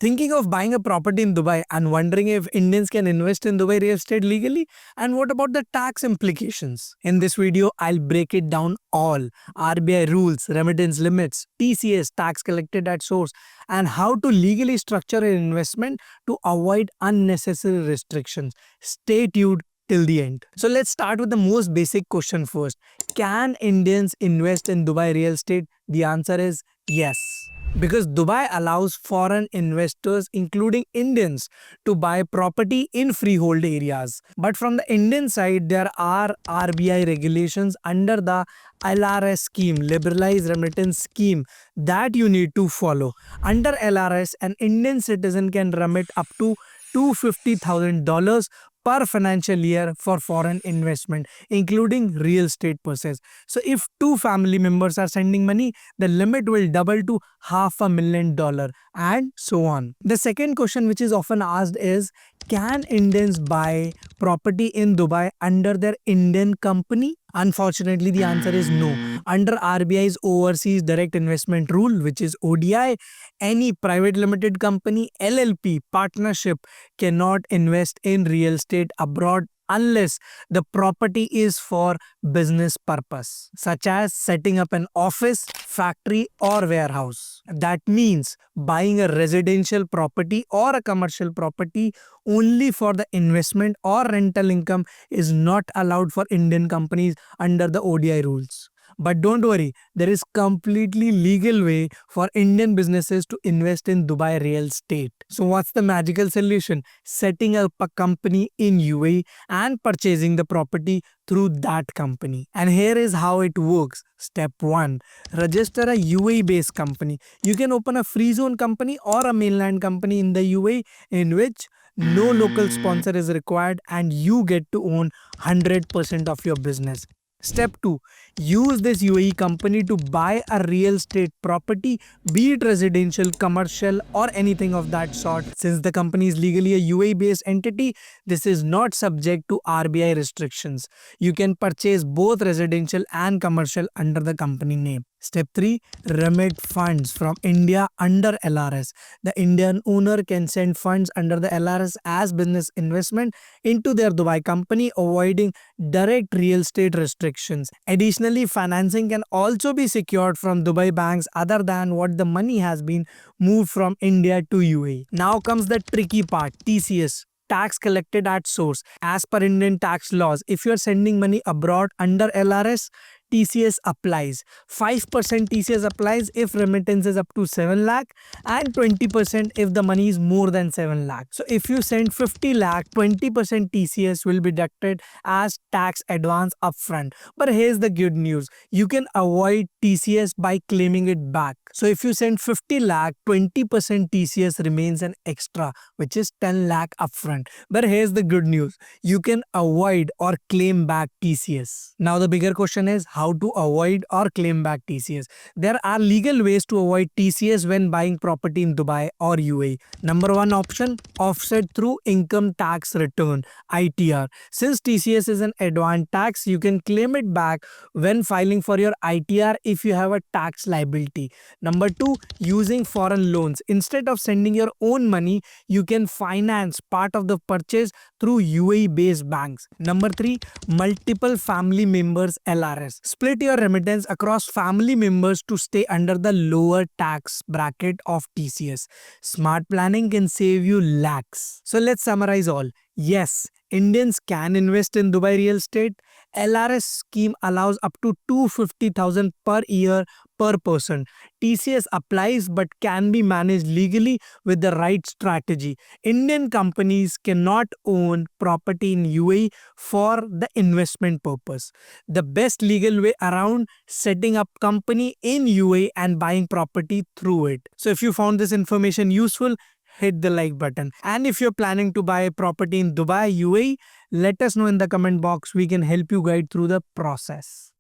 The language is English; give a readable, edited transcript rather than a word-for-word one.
Thinking of buying a property in Dubai and wondering if Indians can invest in Dubai real estate legally? And what about the tax implications? In this video, I'll break it down all. RBI rules, remittance limits, TCS, tax collected at source, and how to legally structure an investment to avoid unnecessary restrictions. Stay tuned till the end. So let's start with the most basic question first. Can Indians invest in Dubai real estate? The answer is yes. Because Dubai allows foreign investors, including Indians, to buy property in freehold areas. But from the Indian side, there are RBI regulations under the LRS scheme, Liberalized Remittance Scheme, that you need to follow. Under LRS, an Indian citizen can remit up to $250,000 per financial year for foreign investment, including real estate purchase. So if two family members are sending money, the limit will double to $500,000 and so on. The second question which is often asked is, can Indians buy property in Dubai under their Indian company? Unfortunately, the answer is no. Under RBI's Overseas Direct Investment Rule, which is ODI, any private limited company, LLP, partnership cannot invest in real estate abroad unless the property is for business purpose, such as setting up an office, factory or warehouse. That means buying a residential property or a commercial property only for the investment or rental income is not allowed for Indian companies under the ODI rules. But don't worry, there is completely legal way for Indian businesses to invest in Dubai real estate. So what's the magical solution? Setting up a company in UAE and purchasing the property through that company. And here is how it works. Step 1. Register a UAE-based company. You can open a free zone company or a mainland company in the UAE in which no local sponsor is required and you get to own 100% of your business. Step 2. Use this UAE company to buy a real estate property, be it residential, commercial or anything of that sort. Since the company is legally a UAE-based entity, this is not subject to RBI restrictions. You can purchase both residential and commercial under the company name. Step 3. Remit funds from India under LRS. The Indian owner can send funds under the LRS as business investment into their Dubai company, avoiding direct real estate restrictions. Additionally, financing can also be secured from Dubai banks other than what the money has been moved from India to UAE. Now comes the tricky part, TCS. Tax collected at source. As per Indian tax laws, if you are sending money abroad under LRS, TCS applies. 5% TCS applies if remittance is up to 7 lakh and 20% if the money is more than 7 lakh. So if you send 50 lakh, 20% TCS will be deducted as tax advance upfront. But here's the good news. You can avoid TCS by claiming it back. So if you send 50 lakh, 20% TCS remains an extra, which is 10 lakh upfront. But here's the good news. You can avoid or claim back TCS. Now the bigger question is, how to avoid or claim back TCS. There are legal ways to avoid TCS when buying property in Dubai or UAE. Number 1 option, offset through income tax return, ITR. Since TCS is an advanced tax, you can claim it back when filing for your ITR if you have a tax liability. Number 2, using foreign loans. Instead of sending your own money, you can finance part of the purchase through UAE-based banks. Number 3, multiple family members LRS. Split your remittance across family members to stay under the lower tax bracket of TCS. Smart planning can save you lakhs. So let's summarize all. Yes, Indians can invest in Dubai real estate. LRS scheme allows up to $250,000 per year per person. TCS applies but can be managed legally with the right strategy. Indian companies cannot own property in UAE for the investment purpose. The best legal way around, setting up company in UAE and buying property through it. So if you found this information useful, hit the like button. And if you're planning to buy a property in Dubai, UAE, let us know in the comment box. We can help you guide through the process.